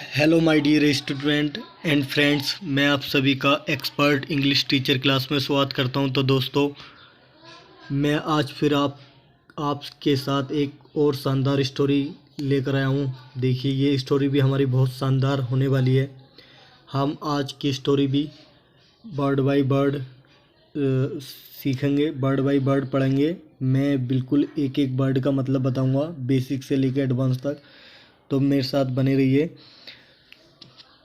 Hello my dear student and friends, मैं आप सभी का एक्सपर्ट इंग्लिश टीचर क्लास में स्वागत करता हूं। तो दोस्तों, मैं आज फिर आपके साथ एक और शानदार स्टोरी लेकर आया हूं। देखिए, ये स्टोरी भी हमारी बहुत शानदार होने वाली है। हम आज की स्टोरी भी वर्ड बाय वर्ड सीखेंगे, वर्ड बाय वर्ड पढ़ेंगे। मैं बिल्कुल एक एक वर्ड का मतलब बताऊंगा, बेसिक से लेकर एडवांस तक। तो मेरे साथ बने रहिए।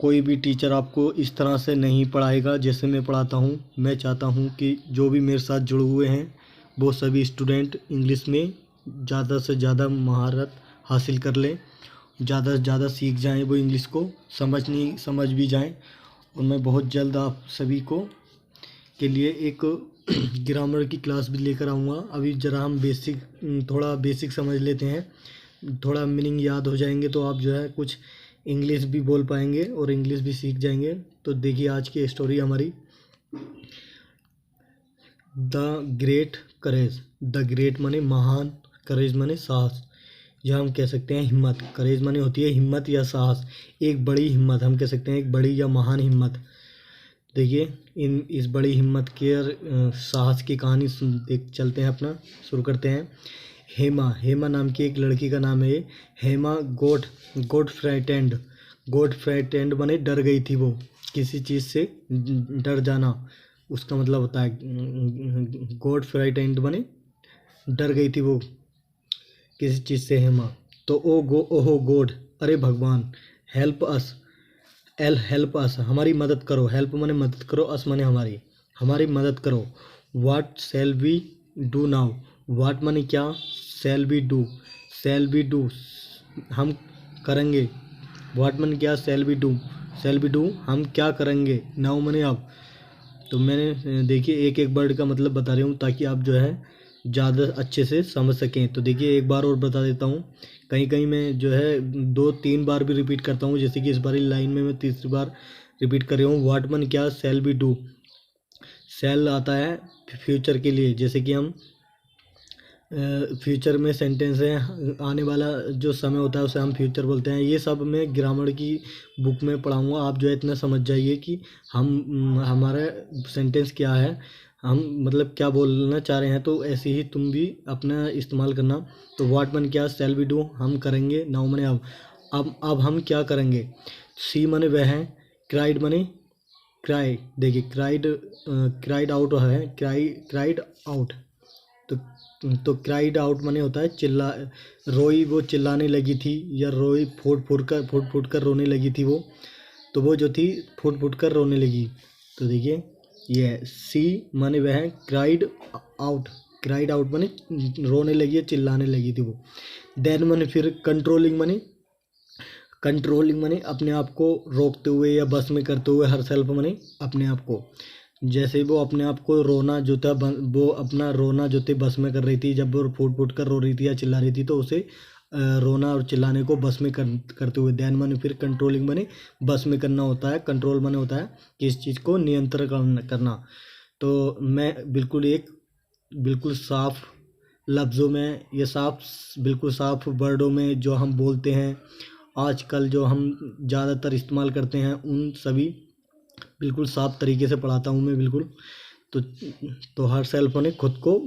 कोई भी टीचर आपको इस तरह से नहीं पढ़ाएगा जैसे मैं पढ़ाता हूँ। मैं चाहता हूँ कि जो भी मेरे साथ जुड़े हुए हैं वो सभी स्टूडेंट इंग्लिश में ज़्यादा से ज़्यादा महारत हासिल कर लें, ज़्यादा से ज़्यादा सीख जाएं, वो इंग्लिश को समझ भी जाएं। और मैं बहुत जल्द आप सभी को के लिए एक ग्रामर की क्लास भी लेकर आऊँगा। अभी ज़रा हम थोड़ा बेसिक समझ लेते हैं, थोड़ा मीनिंग याद हो जाएंगे तो आप जो है कुछ इंग्लिश भी बोल पाएंगे और इंग्लिश भी सीख जाएंगे। तो देखिए, आज की स्टोरी हमारी the great courage. The great माने महान, करेज माने साहस, या हम कह सकते हैं हिम्मत। करेज माने होती है हिम्मत या साहस, एक बड़ी हिम्मत। हम कह सकते हैं एक बड़ी या महान हिम्मत। देखिए, इस बड़ी हिम्मत के और साहस की कहानी देख चलते हैं, अपना शुरू करते हैं। हेमा नाम की एक लड़की का नाम है। हेमा गोट फ्राइटेंड माने डर गई थी। वो किसी चीज़ से डर जाना, उसका मतलब होता है गोट फ्राइटेंड माने डर गई थी वो किसी चीज़ से, हेमा। तो ओहो गॉड, अरे भगवान, हेल्प अस, हमारी मदद करो। हेल्प माने मदद करो, अस माने हमारी मदद करो। What shall we do now. What माने क्या, शैल वी डू हम करेंगे। व्हाट माने क्या, शैल वी डू हम क्या करेंगे। नाउ माने अब। तो मैंने देखिए एक एक वर्ड का मतलब बता रही हूँ ताकि आप जो है ज़्यादा अच्छे से समझ सकें। तो देखिए, एक बार और बता देता हूँ। कहीं कहीं मैं जो है 2-3 बार भी रिपीट करता हूँ, जैसे कि इस बारी लाइन में मैं तीसरी बार रिपीट कर रही हूँ। व्हाट माने क्या, शैल वी डू। शैल आता है फ्यूचर के लिए, जैसे कि हम फ्यूचर में सेंटेंस है, आने वाला जो समय होता है उसे हम फ्यूचर बोलते हैं। ये सब मैं ग्रामर की बुक में पढ़ाऊँगा। आप जो है इतना समझ जाइए कि हमारा सेंटेंस क्या है, हम मतलब क्या बोलना चाह रहे हैं। तो ऐसे ही तुम भी अपना इस्तेमाल करना। तो व्हाट मन क्या, शैल वी डू हम करेंगे। नाउ मने अब हम क्या करेंगे। सी मने वह है, क्राइड मने क्राई। देखिए, क्राइड आउट है, क्राइड आउट। तो क्राइड आउट माने होता है चिल्ला। रोई वो चिल्लाने लगी थी, या रोई फूट कर रोने लगी थी वो। तो वो जो थी फूट कर रोने लगी। तो देखिए, ये सी माने वह है, क्राइड आउट माने रोने लगी है, चिल्लाने लगी थी वो। देन माने फिर, कंट्रोलिंग माने अपने आप को रोकते हुए या बस में करते हुए। हर सेल्फ माने अपने आप को। जैसे वो अपने आप को रोना जो था, वो अपना रोना जो थे बस में कर रही थी। जब वो फूट कर रो रही थी या चिल्ला रही थी, तो उसे रोना और चिल्लाने को बस में करते हुए। ध्यान माने फिर कंट्रोलिंग माने बस में करना होता है। कंट्रोल माने होता है कि इस चीज़ को नियंत्रण करना। तो मैं बिल्कुल साफ लफ्ज़ों में, ये बिल्कुल साफ वर्डों में जो हम बोलते हैं आजकल, जो हम ज़्यादातर इस्तेमाल करते हैं, उन सभी बिल्कुल साफ तरीके से पढ़ाता हूँ मैं, बिल्कुल। तो हर सेल्फ ने खुद को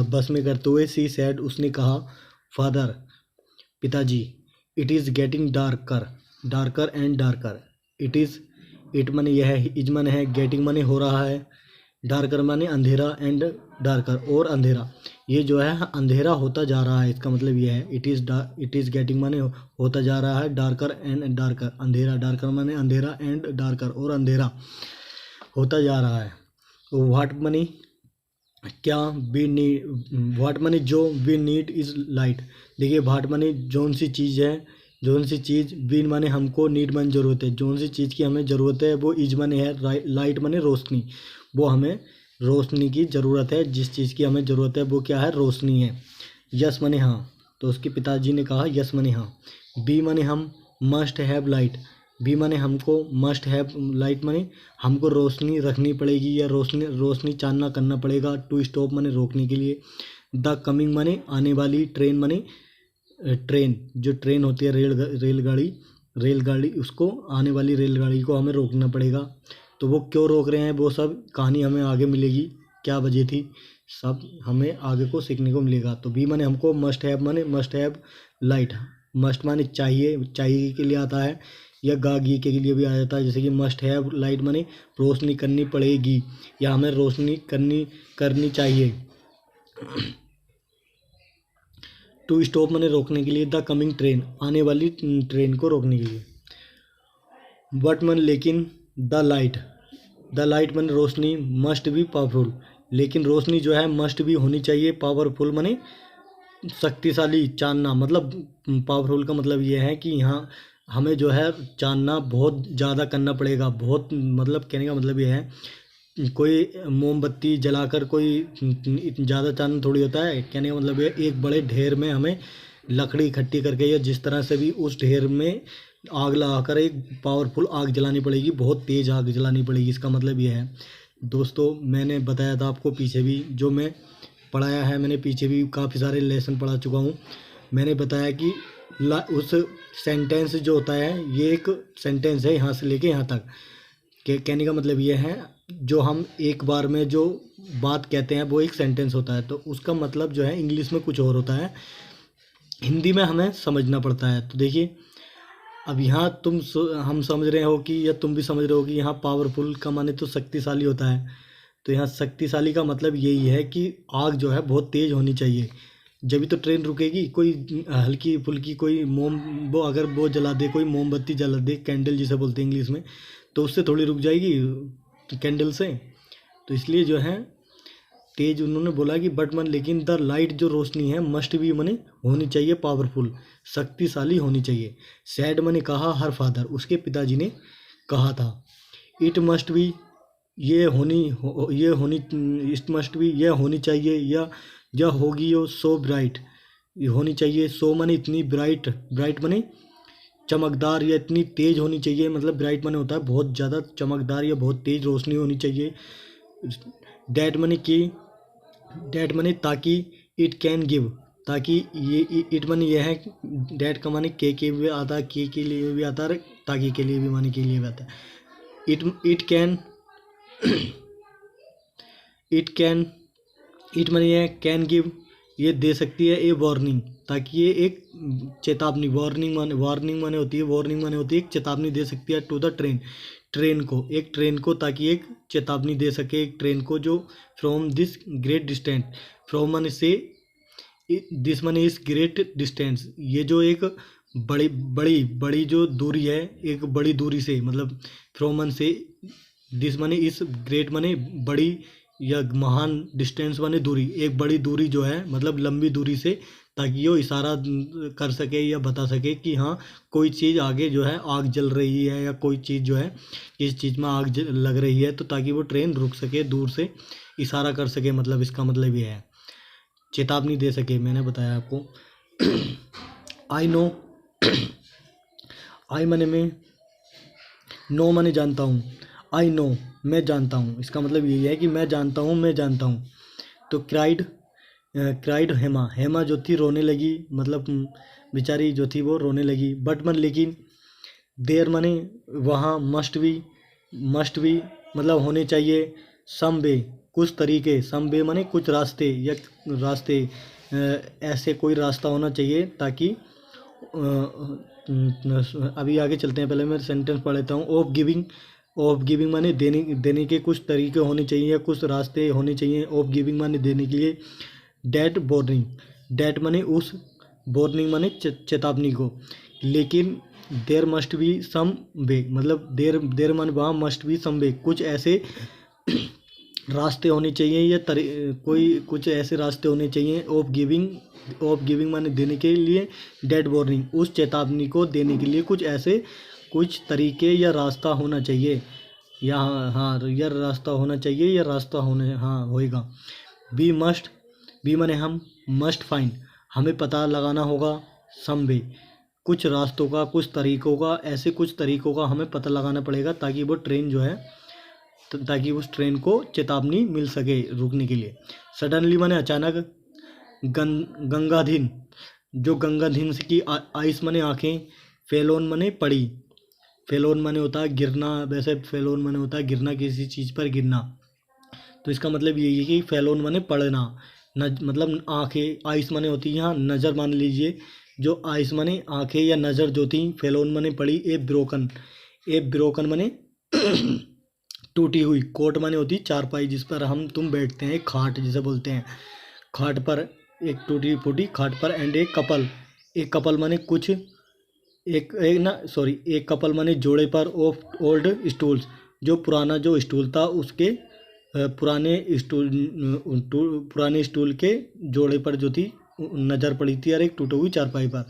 बस में करते हुए, सी सैड उसने कहा, फादर पिताजी, it is getting darker and darker. It माने यह है, इज माने है, गेटिंग माने हो रहा है, डार्कर माने अंधेरा, एंड डार्कर और अंधेरा। ये जो है अंधेरा होता जा रहा है, इसका मतलब ये है। इट इज़ गेटिंग माने होता जा रहा है, डार्कर एंड डार्कर अंधेरा। डार्कर माने अंधेरा, एंड डार्कर और अंधेरा होता जा रहा है। व्हाट मनी क्या, वी नीड। व्हाट मनी जो वी नीड इज़ लाइट। देखिए, व्हाट मनी जौन सी चीज़ है, जौन सी चीज़, वीन माने हमको, नीड माने ज़रूरत है। जौन सी चीज़ की हमें ज़रूरत है वो इज माने है, लाइट माने रोशनी। वो हमें रोशनी की ज़रूरत है। जिस चीज़ की हमें ज़रूरत है वो क्या है, रोशनी है। यस माने हाँ। तो उसके पिताजी ने कहा यस माने हाँ। बी माने हम, मस्ट हैव लाइट। बी माने हमको, मस्ट हैव लाइट माने हमको रोशनी रखनी पड़ेगी या रोशनी चानना करना पड़ेगा। टू स्टॉप माने रोकने के लिए। द कमिंग माने आने वाली। ट्रेन माने ट्रेन, जो ट्रेन होती है रेलगाड़ी, रेलगाड़ी, उसको आने वाली रेलगाड़ी को हमें रोकना पड़ेगा। तो वो क्यों रोक रहे हैं वो सब कहानी हमें आगे मिलेगी, क्या वजह थी, सब हमें आगे को सीखने को मिलेगा। तो बी माने हमको मस्ट हैव माने मस्ट हैव लाइट, मस्ट माने चाहिए, चाहिए के लिए आता है, या गागी के लिए भी आ जाता है। जैसे कि मस्ट हैव लाइट माने रोशनी करनी पड़ेगी या हमें रोशनी करनी चाहिए। टू स्टॉप माने रोकने के लिए, द कमिंग ट्रेन आने वाली ट्रेन को रोकने के लिए। बट मन लेकिन, द लाइट माने रोशनी, मस्ट बी पावरफुल, लेकिन रोशनी जो है मस्ट भी होनी चाहिए, पावरफुल माने शक्तिशाली, चानना, मतलब पावरफुल का मतलब ये है कि यहाँ हमें जो है चानना बहुत ज़्यादा करना पड़ेगा। बहुत मतलब कहने का मतलब ये है, कोई मोमबत्ती जलाकर कोई ज़्यादा चानना थोड़ी होता है। कहने का मतलब ये एक बड़े ढेर में हमें लकड़ी इकट्ठी करके या जिस तरह से भी उस ढेर में आग लगाकर एक पावरफुल आग जलानी पड़ेगी, बहुत तेज़ आग जलानी पड़ेगी। इसका मतलब ये है दोस्तों, मैंने बताया था आपको पीछे भी, जो मैं पढ़ाया है, मैंने पीछे भी काफ़ी सारे लेसन पढ़ा चुका हूँ। मैंने बताया कि उस सेंटेंस जो होता है, ये एक सेंटेंस है यहाँ से लेके यहाँ तक। कहने का मतलब ये है, जो हम एक बार में जो बात कहते हैं वो एक सेंटेंस होता है, तो उसका मतलब जो है इंग्लिश में कुछ और होता है, हिंदी में हमें समझना पड़ता है। तो देखिए, अब यहाँ हम समझ रहे हो कि, या तुम भी समझ रहे हो कि यहाँ पावरफुल का माने तो शक्तिशाली होता है। तो यहाँ शक्तिशाली का मतलब यही है कि आग जो है बहुत तेज़ होनी चाहिए, जब तो ट्रेन रुकेगी। कोई हल्की फुल्की कोई वो अगर वो जला दे, कोई मोमबत्ती जला दे, कैंडल जिसे बोलते हैं इंग्लिश में, तो उससे थोड़ी रुक जाएगी कैंडल से। तो इसलिए जो है तेज उन्होंने बोला कि बट मन लेकिन द लाइट जो रोशनी है मस्ट भी मने होनी चाहिए, पावरफुल, शक्तिशाली होनी चाहिए। सैड मने कहा हर फादर, उसके पिताजी ने कहा था। इट मस्ट भी ये होनी इट मस्ट भी यह होनी चाहिए, या होगी यो सो ब्राइट, ये होनी चाहिए। सो मने इतनी, ब्राइट मने चमकदार या इतनी तेज होनी चाहिए। मतलब ब्राइट मने होता है बहुत ज़्यादा चमकदार या बहुत तेज रोशनी होनी चाहिए। डैट मनी ताकि, इट कैन गिव, ताकि ये इट मनी ये है, डैट का माने के भी आता है, के लिए भी आता है, ताकि के लिए भी माने के लिए भी आता है। इट मनी है कैन गिव, ये दे सकती है ए वार्निंग, ताकि ये एक चेतावनी, वार्निंग माने होती है एक चेतावनी दे सकती है टू द ट्रेन को, ताकि एक चेतावनी दे सके एक ट्रेन को, जो from this great distance, from माने से, दिस माने इस ग्रेट डिस्टेंस, ये जो एक बड़ी जो दूरी है, एक बड़ी दूरी से, मतलब फ्रॉम मन से, दिस माने इस, ग्रेट माने बड़ी या महान, डिस्टेंस माने दूरी, एक बड़ी दूरी जो है मतलब लंबी दूरी से, ताकि वो इशारा कर सके या बता सके कि हाँ कोई चीज़ आगे जो है आग जल रही है, या कोई चीज़ जो है इस चीज़ में आग लग रही है, तो ताकि वो ट्रेन रुक सके, दूर से इशारा कर सके। मतलब इसका मतलब ये है, चेतावनी दे सके। मैंने बताया आपको। आई नो, आई माने में, नो माने जानता हूँ, आई नो मैं जानता हूँ, इसका मतलब यही है कि मैं जानता हूँ। तो क्राइड हेमा जो थी रोने लगी, मतलब बेचारी जो थी वो रोने लगी। बट मन लेकिन, देर माने वहाँ, मस्ट भी मतलब होने चाहिए, सम वे कुछ तरीके, सम वे माने कुछ रास्ते, ऐसे कोई रास्ता होना चाहिए, ताकि अभी आगे चलते हैं, पहले मैं सेंटेंस पढ़ लेता हूँ। ऑफ गिविंग माने देने के कुछ तरीके होने चाहिए या कुछ रास्ते होने चाहिए। ऑफ गिविंग माने देने के लिए। डैट माने उस, वार्निंग माने चेतावनी को। लेकिन देर मस्ट बी सम वे, मतलब देर माने वहाँ, मस्ट बी सम वे कुछ ऐसे रास्ते होने चाहिए या कुछ ऐसे रास्ते होने चाहिए। ऑफ गिविंग माने देने के लिए। डेड वार्निंग उस चेतावनी को देने के लिए कुछ तरीके या रास्ता होना चाहिए, या या रास्ता होना चाहिए, या रास्ता होएगा। बी माने हम, मस्ट फाइंड हमें पता लगाना होगा, सम वे कुछ रास्तों का, कुछ तरीकों का, ऐसे कुछ तरीकों का हमें पता लगाना पड़ेगा, ताकि वो ट्रेन जो है, ताकि उस ट्रेन को चेतावनी मिल सके रुकने के लिए। सडनली माने अचानक। गंगाधीन जो गंगाधीन की आइस माने आँखें, फेलोन माने पड़ी, फेलोन माने होता है गिरना, वैसे फेलोन माने होता है गिरना, किसी चीज़ पर गिरना। तो इसका मतलब यही है कि फेलोन माने पड़ना, मतलब आंखें, आइस माने होती है यहाँ नज़र, मान लीजिए जो आइस माने आंखें या नज़र जो थी, फेलोन माने पड़ी, ए ब्रोकन माने टूटी हुई, कोट माने होती चारपाई जिस पर हम तुम बैठते हैं, खाट जिसे बोलते हैं, खाट पर एक टूटी फूटी खाट पर, एंड एक कपल माने कुछ, एक कपल माने जोड़े पर, ऑफ ओल्ड स्टूल्स जो पुराना जो स्टूल था उसके पुराने स्टूल के जोड़े पर जो थी नज़र पड़ी थी, और एक टूटी हुई चारपाई पर।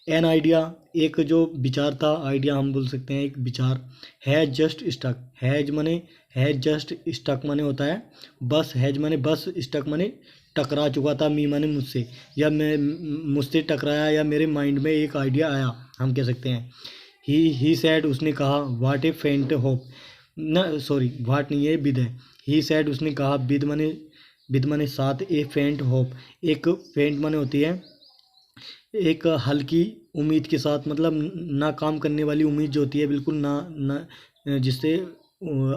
एन आइडिया एक जो विचार था, आइडिया हम बोल सकते हैं एक विचार। Has just stuck, has just stuck माने होता है बस, हैज माने बस, स्टक माने टकरा चुका था, मी माने मुझसे, या मैं मुझसे टकराया, या मेरे माइंड में एक आइडिया आया, हम कह सकते हैं। ही सैड उसने कहा, वाट ए फेंट होप, ना सॉरी वाट नहीं है विद है, ही सैड उसने कहा, विद माने साथ, ए फेंट होप, एक फेंट माने होती है एक हल्की उम्मीद के साथ, मतलब ना काम करने वाली उम्मीद जो होती है, बिल्कुल ना जिससे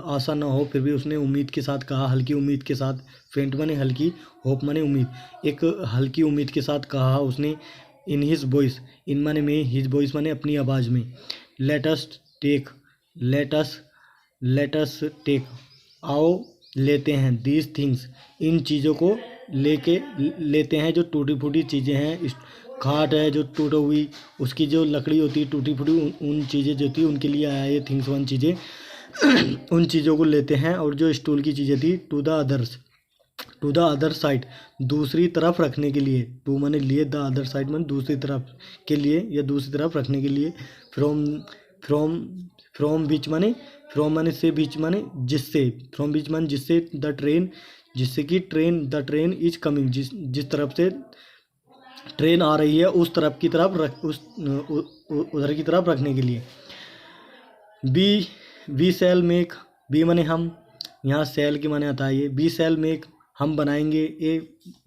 आशा ना हो, फिर भी उसने उम्मीद के साथ कहा, हल्की उम्मीद के साथ, फेंट माने हल्की, होप माने उम्मीद, एक हल्की उम्मीद के साथ कहा उसने, इन हिज वॉइस, इन माने में, हिज वॉइस माने अपनी आवाज़ में, लेटस टेक, लेटस टेक, आओ लेते हैं, दीज थिंग्स, इन चीज़ों को लेते हैं, जो टूटी फूटी चीज़ें हैं, खाट है जो टूटी हुई, उसकी जो लकड़ी होती है टूटी फूटी, उन चीज़ें जो थी उनके लिए आया ये थिंग्स वन चीज़ें उन चीज़ों को लेते हैं, और जो स्टूल की चीज़ें थी टू द अदर साइड, दूसरी तरफ रखने के लिए, टू माने लिए, द अदर साइड माने दूसरी तरफ के लिए, या दूसरी तरफ रखने के लिए, फ्रॉम फ्रॉम फ्रॉम बीच माने, फ्रॉम माने से, बीच माने जिससे, फ्रॉम बीच माने जिससे, द ट्रेन, जिससे कि द ट्रेन इज कमिंग, जिस तरफ से ट्रेन आ रही है उस तरफ की तरफ उधर की तरफ रखने के लिए। वी सेल मेक, बी माने हम, यहाँ सेल की माने आता है ये, वी सेल मेक हम बनाएंगे, ए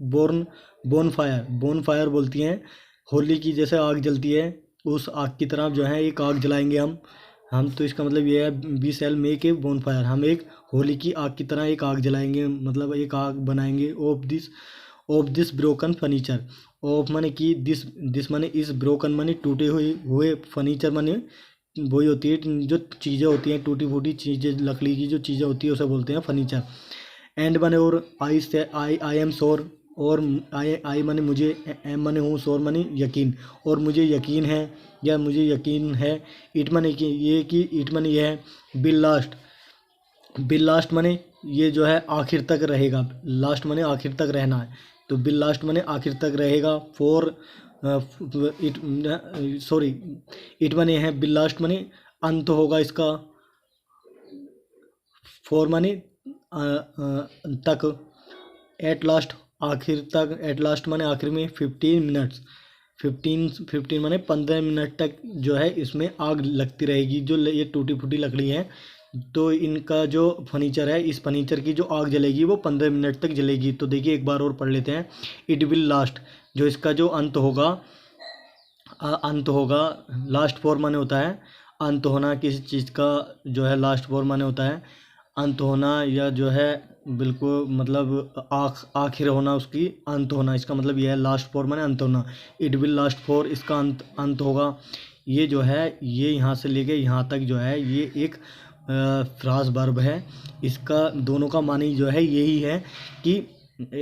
बोन फायर बोलती हैं होली की, जैसे आग जलती है उस आग की तरफ जो है एक आग जलाएंगे हम तो इसका मतलब ये है, we shall make a bonfire, हम एक होली की आग की तरह एक आग जलाएंगे, मतलब एक आग बनाएंगे, of this broken furniture, of माने की, दिस माने इस, ब्रोकन माने टूटे हुए फर्नीचर माने वही होती है जो चीज़ें होती हैं टूटी फूटी चीज़ें, लकड़ी की जो चीज़ें होती है उसे बोलते हैं फर्नीचर। एंड माने और, आई एम श्योर, और आई माने मुझे, एम माने हूँ, श्योर माने यकीन, और मुझे यकीन है, या मुझे यकीन है, इट माने कि ये, कि इट माने यह है, बिल लास्ट माने ये जो है आखिर तक रहेगा, लास्ट माने आखिर तक रहना है, तो बिल लास्ट माने आखिर तक रहेगा, फॉर इट माने है, बिल लास्ट माने अंत होगा इसका, फॉर माने तक, एट लास्ट आखिर तक, एट लास्ट माने आखिर में, 15 मिनट्स, 15 माने 15 मिनट तक जो है इसमें आग लगती रहेगी, जो ये टूटी फूटी लकड़ी है, तो इनका जो फर्नीचर है, इस फर्नीचर की जो आग जलेगी वो 15 मिनट तक जलेगी। तो देखिए एक बार और पढ़ लेते हैं, इट विल लास्ट, जो इसका जो अंत होगा, लास्ट फॉर माने होता है अंत होना, किसी चीज़ का जो है लास्ट फॉर माने होता है अंत होना, या जो है बिल्कुल मतलब आखिर होना, उसकी अंत होना, इसका मतलब यह है, लास्ट फॉर माने अंत होना, इट विल लास्ट फॉर, इसका अंत होगा, ये जो है ये यहाँ से लेके यहाँ तक जो है ये एक फ्रास वर्ब है, इसका दोनों का मानी जो है यही है कि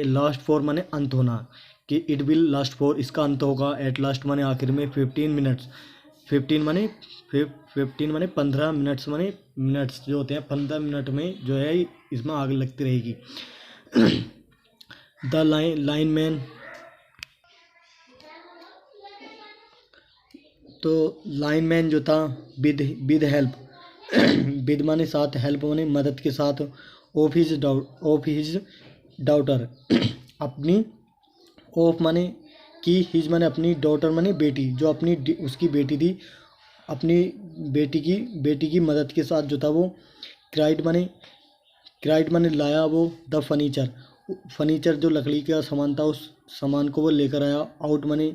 लास्ट फॉर माने अंत होना, कि इट विल लास्ट फॉर इसका अंत होगा, एट लास्ट माने आखिर में, 15 मिनट्स, 15 माने 15 मिनट्स माने मिनट्स जो होते हैं 15 मिनट में जो है इसमें आग लगती रहेगी। द लाइन मैन, तो लाइन मैन जो था, विद हेल्प, विद माने साथ, हेल्प माने मदद के साथ, ऑफ हिज डॉटर अपनी, ऑफ माने की, हिज माने अपनी, डॉटर माने बेटी, जो अपनी उसकी बेटी थी, अपनी बेटी की मदद के साथ जो था वो, क्राइड माने लाया वो, द फर्नीचर जो लकड़ी का सामान था उस सामान को वो लेकर आया, आउट माने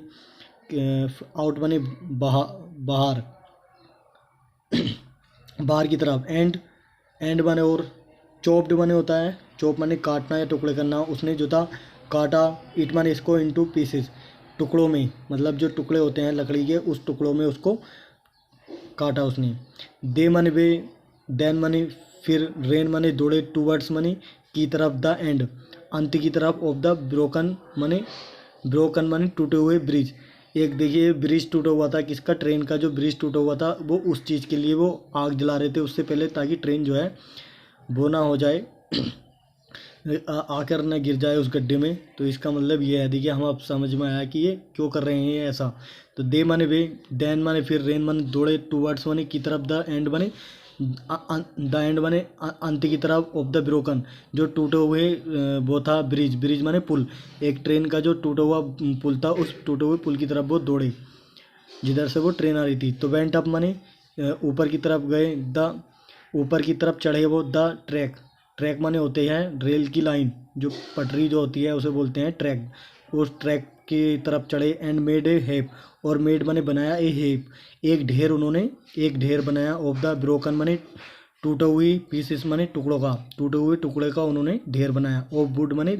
आउट माने बाहर बाहर की तरफ। एंड माने और। चॉप्ड माने होता है, चॉप माने काटना या टुकड़े करना, उसने जो था काटा। इट माने इसको इनटू पीसेस, टुकड़ों में, मतलब जो टुकड़े होते हैं लकड़ी के उस टुकड़ों में उसको काटा उसने। दे माने वे, देन माने फिर, रेन माने दौड़े, टूवर्ड्स माने की तरफ, द एंड अंत की तरफ, ऑफ द ब्रोकन माने टूटे हुए ब्रिज। एक देखिए ब्रिज टूटा हुआ था, किसका, ट्रेन का जो ब्रिज टूटा हुआ था वो उस चीज़ के लिए वो आग जला रहे थे उससे पहले, ताकि ट्रेन जो है वो ना हो जाए आकर ना गिर जाए उस गड्ढे में। तो इसका मतलब ये है, देखिए हम अब समझ में आया कि ये क्यों कर रहे हैं ये ऐसा। तो दे माने वे, देन माने फिर, रेन माने दौड़े, टूवर्ड्स माने की तरफ, द एंड माने अंत की तरफ, ऑफ द ब्रोकन जो टूटे हुए वो था ब्रिज माने पुल, एक ट्रेन का जो टूटा हुआ पुल था उस टूटे हुए पुल की तरफ वो दौड़े जिधर से वो ट्रेन आ रही थी। तो वेंट अप माने ऊपर की तरफ गए, द ऊपर की तरफ चढ़े वो, द ट्रैक माने होते हैं रेल की लाइन, जो पटरी जो होती है उसे बोलते हैं ट्रैक, उस ट्रैक की तरफ चढ़े। एंड मेड ए हेप, और मेड माने बनाया, ए हेप एक ढेर, उन्होंने एक ढेर बनाया, ऑफ द ब्रोकन माने टूटे हुई, पीसेस माने टुकड़ों का, टूटे हुए टुकड़े का उन्होंने ढेर बनाया, ऑफ वुड माने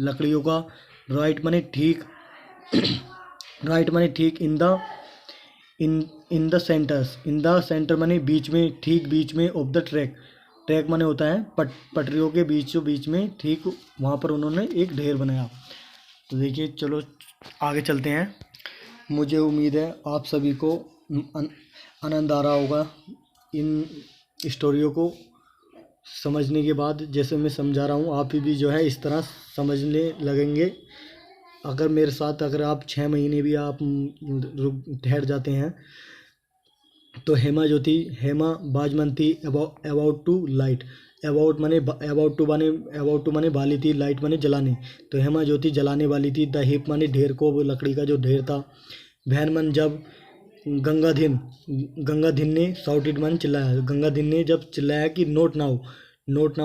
लकड़ियों का, राइट माने ठीक राइट माने ठीक, इन द सेंटर माने बीच में, ठीक बीच में, ऑफ द ट्रैक माने होता है पटरियों के बीच में, ठीक वहाँ पर उन्होंने एक ढेर बनाया। तो देखिए चलो आगे चलते हैं। मुझे उम्मीद है आप सभी को आनंद आ रहा होगा इन स्टोरियों को समझने के बाद। जैसे मैं समझा रहा हूँ आप भी जो है इस तरह समझने लगेंगे। अगर मेरे साथ अगर आप 6 महीने भी आप ठहर जाते हैं तो हेमा बाजमन थी, about to light, about to माने वाली थी, लाइट माने जलाने, तो हेमा जो थी जलाने वाली थी, द हिप माने ढेर को, वो लकड़ी का जो ढेर था। भैन जब गंगाधीन ने साउटेड माने चिल्लाया, गंगाधीन ने जब चिल्लाया कि नोट नाउ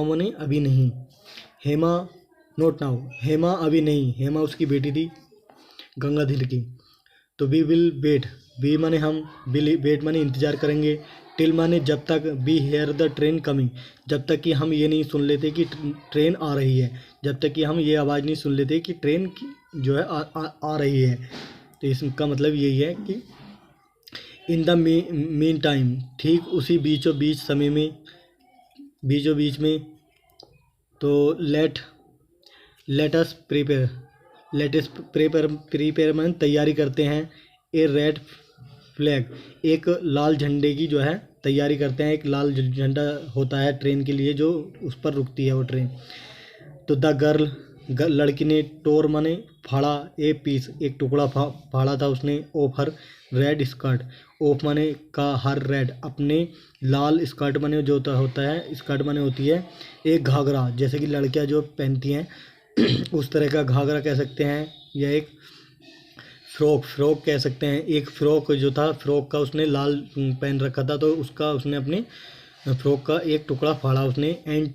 माने अभी नहीं, हेमा नोट नाउ, हेमा अभी नहीं, हेमा उसकी बेटी थी गंगाधीर की। तो वी विल वेट, वी माने हम, वेट माने इंतज़ार करेंगे, टिल माने जब तक, be here the train coming, जब तक कि हम ये नहीं सुन लेते कि ट्रेन आ रही है, जब तक कि हम ये आवाज़ नहीं सुन लेते कि ट्रेन जो है आ रही है। तो इसका मतलब यही है कि इन द मीन टाइम, ठीक उसी बीचों बीच में, तो लेटस प्रिपेयर में तैयारी करते हैं, ए रेड फ्लैग, एक लाल झंडे की जो है तैयारी करते हैं। एक लाल झंडा होता है ट्रेन के लिए जो उस पर रुकती है वो ट्रेन। तो द गर्ल, लड़की ने, टोर माने फाड़ा, ए पीस एक टुकड़ा फाड़ा था उसने, of her red skirt, of माने का, हर रेड अपने लाल स्कर्ट माने जो होता है, स्कर्ट माने होती है एक घाघरा, जैसे कि लड़कियां जो पहनती हैं उस तरह का घाघरा कह सकते हैं, या एक फ्रॉक कह सकते हैं। एक फ्रॉक जो था, फ्रॉक का उसने लाल पहन रखा था, तो उसका उसने अपने फ्रॉक का एक टुकड़ा फाड़ा उसने, एंड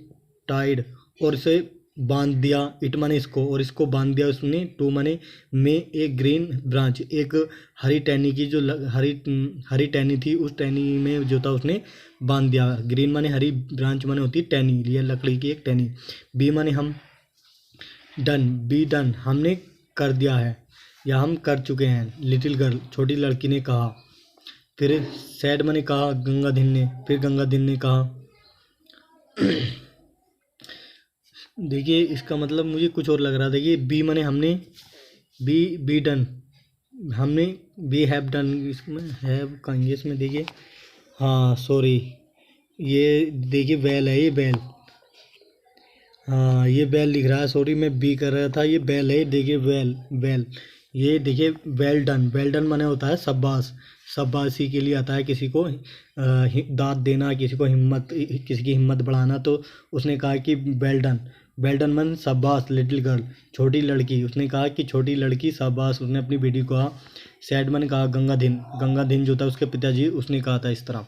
टाइड और इसे बांध दिया, इट माने इसको, और इसको बांध दिया उसने, टू माने में, एक ग्रीन ब्रांच, एक हरी टहनी की जो हरी टहनी थी उस टहनी में जो था उसने बांध दिया। ग्रीन माने हरी, ब्रांच माने होती है टहनी, ये लकड़ी की एक टहनी। बी माने हम, बी डन हमने कर दिया है या हम कर चुके हैं, लिटिल गर्ल छोटी लड़की ने कहा। फिर सैड माने कहा गंगाधीन ने, फिर गंगाधीन ने कहा। देखिए इसका मतलब मुझे कुछ और लग रहा था। देखिए बी माने हमने, बी डन हमने, बी हैव डन, इसमें हैव कहेंगे इसमें, देखिए हाँ सॉरी, ये देखिए वेल है, ये बेल, हाँ ये बेल लिख रहा है, सॉरी मैं बी कर रहा था, ये बेल है, देखिए वेल ये देखिए वेल डन माने होता है शाबाशी के लिए आता है, किसी को दाद देना, किसी की हिम्मत बढ़ाना। तो उसने कहा कि वेल डन मन शाबाश, लिटिल गर्ल छोटी लड़की, उसने कहा कि छोटी लड़की शाबाश, उसने अपनी बेटी को कहा। सैड मन कहा गंगाधीन जो था उसके पिताजी, उसने कहा था इस तरह,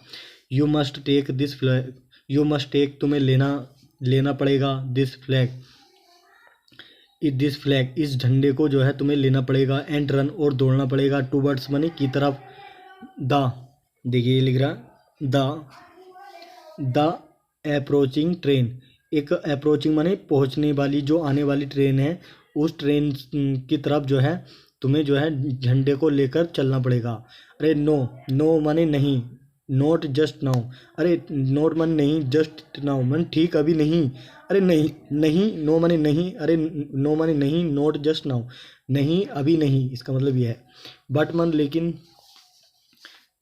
you must take this flag, तुम्हें लेना पड़ेगा, दिस फ्लैग दिस फ्लैग, इस झंडे को जो है तुम्हें लेना पड़ेगा, एंड रन और दौड़ना पड़ेगा, टूवर्ड्स माने की तरफ, द, देखिए ये लिख रहा द अप्रोचिंग ट्रेन, एक अप्रोचिंग माने पहुंचने वाली, जो आने वाली ट्रेन है, उस ट्रेन की तरफ जो है तुम्हें जो है झंडे को लेकर चलना पड़ेगा। अरे नो, नो माने नहीं, नॉट जस्ट नाउ, अरे नॉट माने नहीं, जस्ट नाउ माने ठीक अभी नहीं, अरे नहीं नहीं, नो माने नहीं, अरे नो माने नहीं, नॉट जस्ट नाउ नहीं अभी नहीं, इसका मतलब यह है। बट मन लेकिन,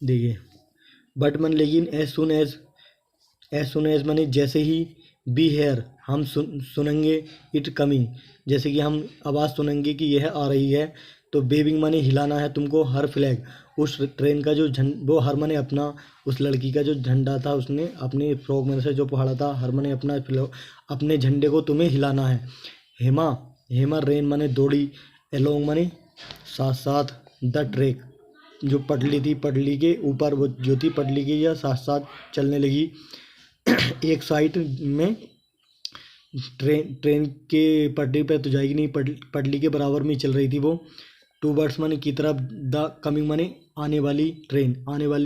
देखिए बट मन लेकिन, एज सुन एज माने जैसे ही, बी हेयर हम सुनेंगे, इट कमिंग जैसे कि हम आवाज़ सुनेंगे कि यह आ रही है, तो बेबिंग माने हिलाना है तुमको, हर फ्लैग, उस ट्रेन का जो वो हर माने अपना, उस लड़की का जो झंडा था उसने अपने फ्रॉक में से जो पहाड़ा था, हर माने अपने झंडे को तुम्हें हिलाना है। हेमा, हेमा रेन माने दौड़ी, एलोंग माने साथ साथ, द ट्रैक जो पटली थी, पटली के ऊपर वो जो थी पटली के या साथ साथ चलने लगी। एक साइड में ट्रेन के पटरी पे तो जाएगी नहीं, पटली के बराबर में ही चल रही थी वो। टू बर्ड्स माने की तरफ, द कमिंग माने आने वाली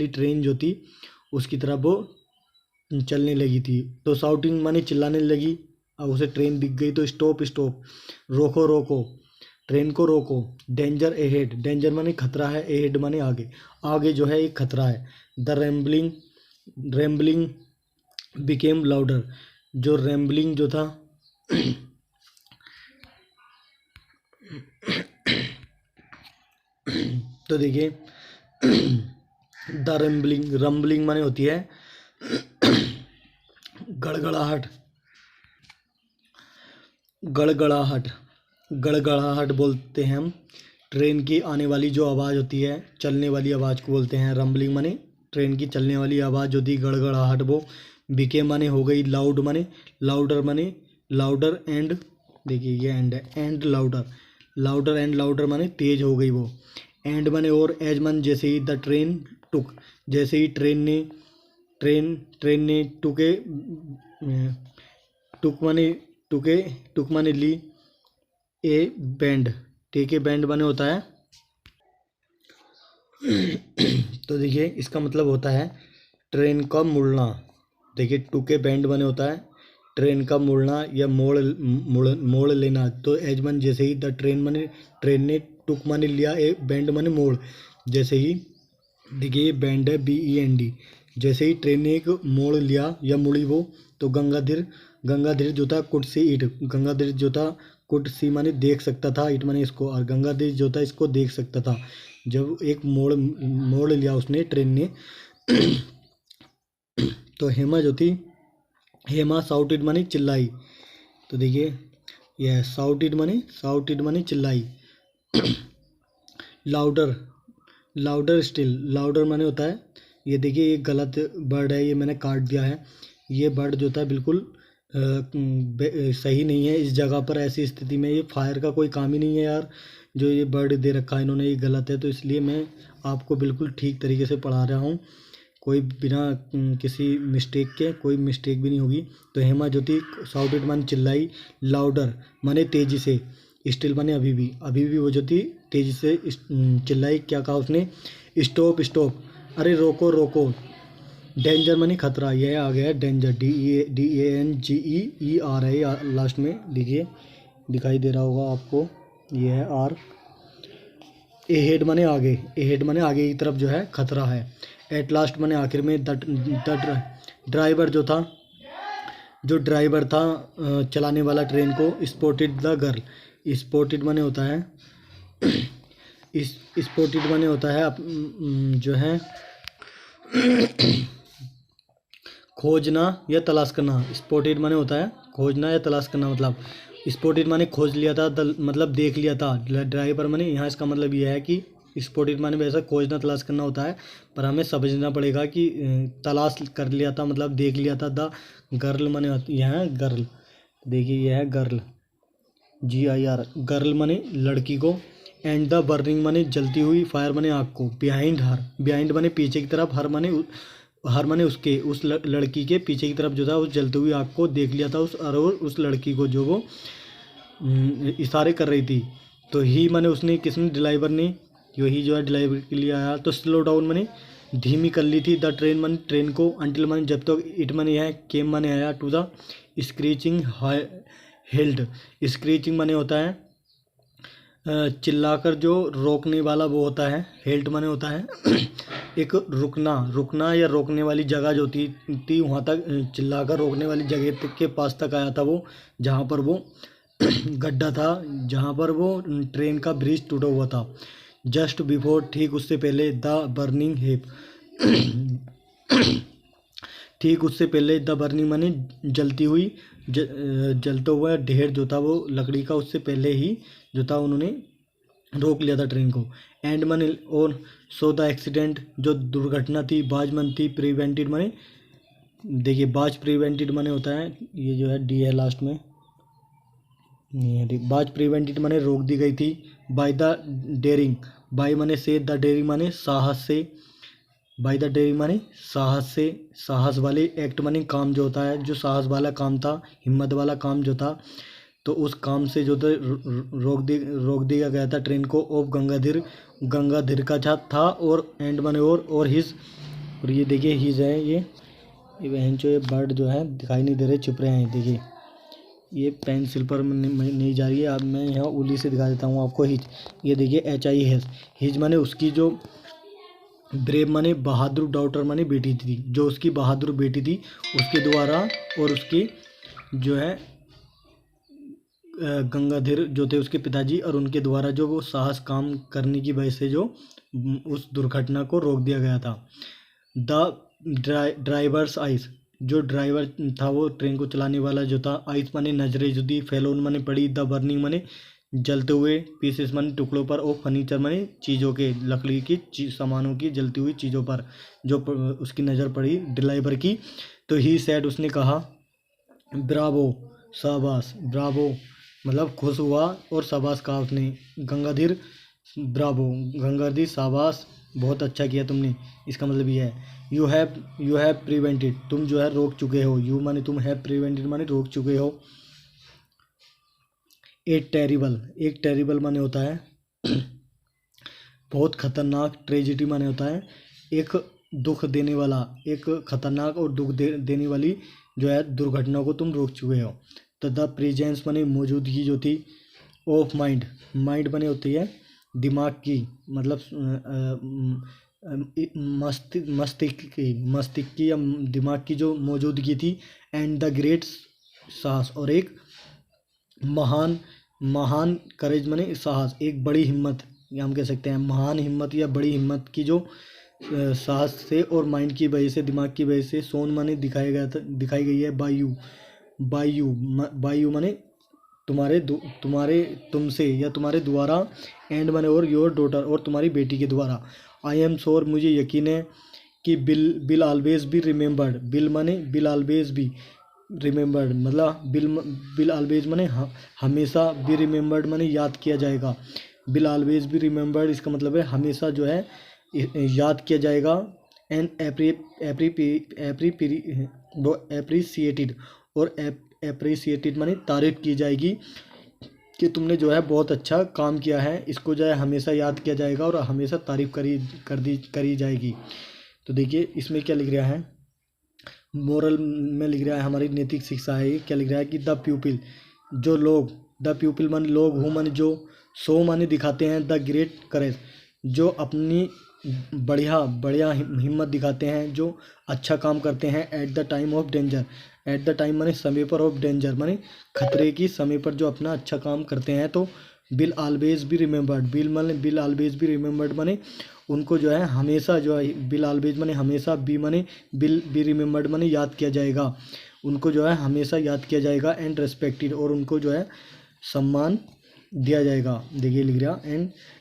ट्रेन जो थी उसकी तरफ वो चलने लगी थी। तो शाउटिंग माने चिल्लाने लगी, अब उसे ट्रेन दिख गई तो स्टॉप स्टॉप, रोको रोको, ट्रेन को रोको। डेंजर अहेड, डेंजर माने खतरा है, अहेड माने आगे, आगे जो है एक खतरा है। द रैम्बलिंग बिकेम लाउडर, जो रैम्बलिंग जो था तो देखिए द रम्बलिंग माने होती है गड़गड़ाहट, गड़गड़ाहट बोलते हैं हम ट्रेन की आने वाली जो आवाज़ होती है, चलने वाली आवाज़ को बोलते हैं रम्बलिंग माने ट्रेन की चलने वाली आवाज़ जो थी, गड़गड़ाहट वो। बीके माने हो गई लाउड, माने लाउडर, माने लाउडर एंड, देखिए ये एंड है, and louder, louder and louder माने तेज हो गई वो। एंड माने और, एज मन जैसे ही, द ट्रेन टुक, जैसे ही ट्रेन ने टुक माने ली, a bend, take a bend माने होता है तो देखिए इसका मतलब होता है ट्रेन का मुड़ना। देखिए टुके बैंड बने होता है ट्रेन का मुड़ना या मोड़ लेना। तो एज मन जैसे ही, द ट्रेन ने टुक माने लिया, ए बैंड माने मोड़, जैसे ही, देखिए बैंड है BEND, जैसे ही ट्रेन ने एक मोड़ लिया या मुड़ी वो, तो गंगाधर जो था कुड सी इट, गंगाधर जो था कुड सी माने देख सकता था, इट माने इसको, और गंगाधर जो था इसको देख सकता था। जब एक मोड़ लिया उसने ट्रेन ने तो हेमा जो थी, हेमा साउटेड माने चिल्लाई। तो देखिए यह साउटेड माने चिल्लाई। लाउडर स्टिल, लाउडर माने होता है, ये देखिए ये गलत वर्ड है, ये मैंने काट दिया है। ये वर्ड जो था बिल्कुल सही नहीं है इस जगह पर, ऐसी स्थिति में ये फायर का कोई काम ही नहीं है यार, जो ये वर्ड दे रखा है इन्होंने ये गलत है। तो इसलिए मैं आपको बिल्कुल ठीक तरीके से पढ़ा रहा हूँ, कोई बिना किसी मिस्टेक के, कोई मिस्टेक भी नहीं होगी। तो हेमा ज्योति साउटेड माने चिल्लाई, लाउडर माने तेजी से, स्टिल माने अभी भी वो जो थी तेजी से चिल्लाई। क्या कहा उसने, स्टॉप स्टॉप, अरे रोको रोको। डेंजर माने खतरा, यह आ गया डेंजर, DANGER है लास्ट में, देखिए दिखाई दे रहा होगा आपको, यह है R। अहेड माने आगे, अहेड माने आगे की तरफ जो है खतरा है। एट लास्ट माने आखिर में। द ड्राइवर जो ड्राइवर था चलाने वाला ट्रेन को, स्पॉटेड द गर्ल, स्पॉटेड माने होता है स्पॉटेड माने होता है जो है खोजना या तलाश करना। स्पॉटेड माने होता है खोजना या तलाश करना, मतलब स्पॉटेड माने खोज लिया था, मतलब देख लिया था। ड्राइवर माने यहाँ इसका मतलब यह है कि स्पॉटेड माने वैसा खोजना तलाश करना होता है, पर हमें समझना पड़ेगा कि तलाश कर लिया था मतलब देख लिया था। द गर्ल माने यहाँ गर्ल, देखिए यह है गर्ल, GIR, गर्ल माने लड़की को। एंड द बर्निंग माने जलती हुई, फायर माने आग को। बिहाइंड माने पीछे की तरफ, हर माने उसके, उस लड़की के पीछे की तरफ जो था उस जलती हुई आग को देख लिया था, उस लड़की को जो वो इशारे कर रही थी। तो ही माने उसने, किसने, ड्राइवर ने, यही जो है ड्राइवर के लिए आया। तो स्लो डाउन माने धीमी कर ली थी द ट्रेन, माने ट्रेन को, अंटिल माने जब तक, इट माने है केम माने आया, to the screeching halt. Screeching माने होता है चिल्लाकर जो रोकने वाला वो होता है, हेल्ट माने होता है एक रुकना या रोकने वाली जगह जो थी वहाँ तक चिल्लाकर रोकने वाली जगह तक के पास तक आया था वो, जहाँ पर वो गड्ढा था, जहाँ पर वो ट्रेन का ब्रिज टूटा हुआ था। जस्ट बिफोर, ठीक उससे पहले, द बर्निंग हेप ठीक उससे पहले, द बर्निंग माने जलती हुई, जलता हुआ ढेर जो था वो लकड़ी का, उससे पहले ही जो था उन्होंने रोक लिया था ट्रेन को। एंड माने और, सो द एक्सीडेंट जो दुर्घटना थी, बाज मन थी, प्रिवेंटेड माने, देखिए बाज प्रिवेंटेड माने होता है, ये जो है डी है लास्ट में, नहीं है, बाज प्रिवेंटेड माने रोक दी गई थी। बाय द डेयरिंग, बाय माने से, द डेयरिंग माने साहस से, बाय द डेयरिंग माने साहस से, साहस वाले, एक्ट माने काम जो होता है, जो साहस वाला काम था, हिम्मत वाला काम जो था, तो उस काम से जो था रोक दिया गया था ट्रेन को। ऑफ गंगाधर का था, और एंड माने और हिज, और ये देखिए हिज है, ये बहन जो ये बर्ड जो है दिखाई नहीं दे रहे, छिप रहे हैं, देखिए ये पेंसिल पर नहीं जा रही है, अब मैं यहाँ उंगली से दिखा देता हूँ आपको। हिज, ये देखिए HI हिज माने उसकी जो ब्रेव माने बहादुर डॉटर माने बेटी थी, जो उसकी बहादुर बेटी थी उसके द्वारा, और उसकी जो है गंगाधर जो थे उसके पिताजी, और उनके द्वारा जो वो साहस काम करने की वजह से जो उस दुर्घटना को रोक दिया गया था। द ड्राइवर्स आइस, जो ड्राइवर था वो ट्रेन को चलाने वाला जो था, आइस माने नजरें जो थी, फेलोन माने पड़ी, द बर्निंग माने जलते हुए, पीसेस माने टुकड़ों पर, और फर्नीचर माने चीज़ों के, लकड़ी की सामानों की जलती हुई चीज़ों पर जो उसकी नज़र पड़ी ड्राइवर की। तो ही सैड, उसने कहा, ब्रावो, शाबाश, ब्रावो मतलब खुश हुआ, और शाबाश कहा उसने, गंगाधर, ब्रावो, गंगाधर शाबाश, बहुत अच्छा किया तुमने, इसका मतलब ये है, यू हैव प्रिवेंटेड, तुम जो है रोक चुके हो, यू माने तुम, हैव प्रिवेंटेड माने रोक चुके हो। एक टेरिबल माने होता है बहुत खतरनाक, ट्रेजिडी माने होता है एक दुख देने वाला, एक खतरनाक और दुख देने वाली जो है दुर्घटना को तुम रोक चुके हो। तो द प्रेजेंस माने मौजूदगी जो थी, ऑफ माइंड माने होती है दिमाग की, मतलब मस्तिष्क की या दिमाग की जो मौजूदगी थी। एंड द ग्रेट साहस, और एक महान करेज माने साहस, एक बड़ी हिम्मत, या हम कह सकते हैं महान हिम्मत या बड़ी हिम्मत की जो साहस से और माइंड की वजह से, दिमाग की वजह से, सोन माने दिखाई गई है। बाय यू माने तुमसे या तुम्हारे द्वारा। एंड माने और योर डॉटर, और तुम्हारी बेटी के द्वारा। आई एम श्योर, मुझे यकीन है कि bill always be remembered, bill माने बिल ऑलवेज बी रिमेम्बर्ड, मतलब बिल ऑलवेज माने हमेशा, बी रिमेम्बर्ड माने याद किया जाएगा, बिल ऑलवेज बी रिमेम्बर्ड इसका मतलब है हमेशा जो है याद किया जाएगा। एंड एप्रिसिएटेड, और एप्रिसिएटेड माने तारीफ की जाएगी कि तुमने जो है बहुत अच्छा काम किया है, इसको जो है हमेशा याद किया जाएगा और हमेशा तारीफ करी जाएगी। तो देखिए इसमें क्या लिख रहा है, मोरल में लिख रहा है, हमारी नैतिक शिक्षा है, क्या लिख रहा है कि द पीपल, जो लोग, द पीपल माने लोग, हु माने जो, सो माने दिखाते हैं, द ग्रेट करेज, जो अपनी बढ़िया हिम्मत दिखाते हैं, जो अच्छा काम करते हैं। At the time of danger, at the time माने समय पर, ऑफ डेंजर माने खतरे की समय पर जो अपना अच्छा काम करते हैं। तो bill always be remembered, bill always be remembered माने उनको जो है हमेशा जो है, बिल ऑलवेज माने हमेशा, बी माने बिल बी रिमेम्बर्ड माने याद किया जाएगा, उनको जो है हमेशा याद किया जाएगा। एंड रेस्पेक्टेड, और उनको जो है सम्मान दिया जाएगा। देखिए लिख रहा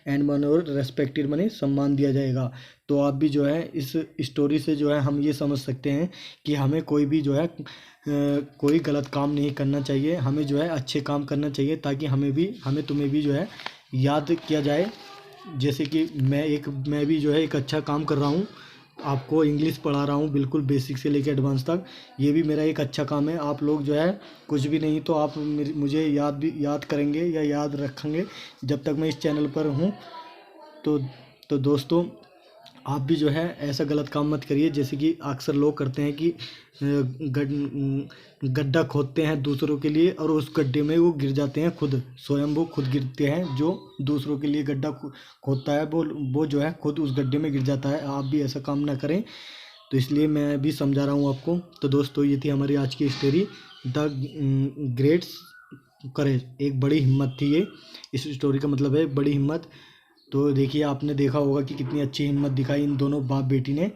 एंड माने और रेस्पेक्टेड माने सम्मान दिया जाएगा। तो आप भी जो है इस स्टोरी से जो है हम ये समझ सकते हैं कि हमें कोई भी जो है कोई गलत काम नहीं करना चाहिए, हमें जो है अच्छे काम करना चाहिए, ताकि हमें तुम्हें भी जो है याद किया जाए। जैसे कि मैं भी जो है एक अच्छा काम कर रहा हूँ, आपको इंग्लिश पढ़ा रहा हूँ, बिल्कुल बेसिक से लेकर एडवांस तक। ये भी मेरा एक अच्छा काम है। आप लोग जो है कुछ भी नहीं तो आप मुझे याद करेंगे या याद रखेंगे जब तक मैं इस चैनल पर हूँ। तो दोस्तों, आप भी जो है ऐसा गलत काम मत करिए जैसे कि अक्सर लोग करते हैं कि गड्ढा खोदते हैं दूसरों के लिए और उस गड्ढे में वो गिर जाते हैं, स्वयं वो खुद गिरते हैं। जो दूसरों के लिए गड्ढा खोदता है वो जो है खुद उस गड्ढे में गिर जाता है। आप भी ऐसा काम ना करें, तो इसलिए मैं भी समझा रहा हूँ आपको। तो दोस्तों, ये थी हमारी आज की स्टोरी, द ग्रेट्स करेज। एक बड़ी हिम्मत थी ये, इस स्टोरी का मतलब है बड़ी हिम्मत। तो देखिए, आपने देखा होगा कि कितनी अच्छी हिम्मत दिखाई इन दोनों बाप बेटी ने।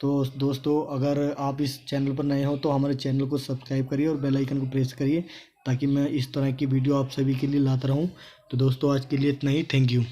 तो दोस्तों, अगर आप इस चैनल पर नए हो तो हमारे चैनल को सब्सक्राइब करिए और बेल आइकन को प्रेस करिए ताकि मैं इस तरह की वीडियो आप सभी के लिए लाता रहूं। तो दोस्तों, आज के लिए इतना ही। Thank you.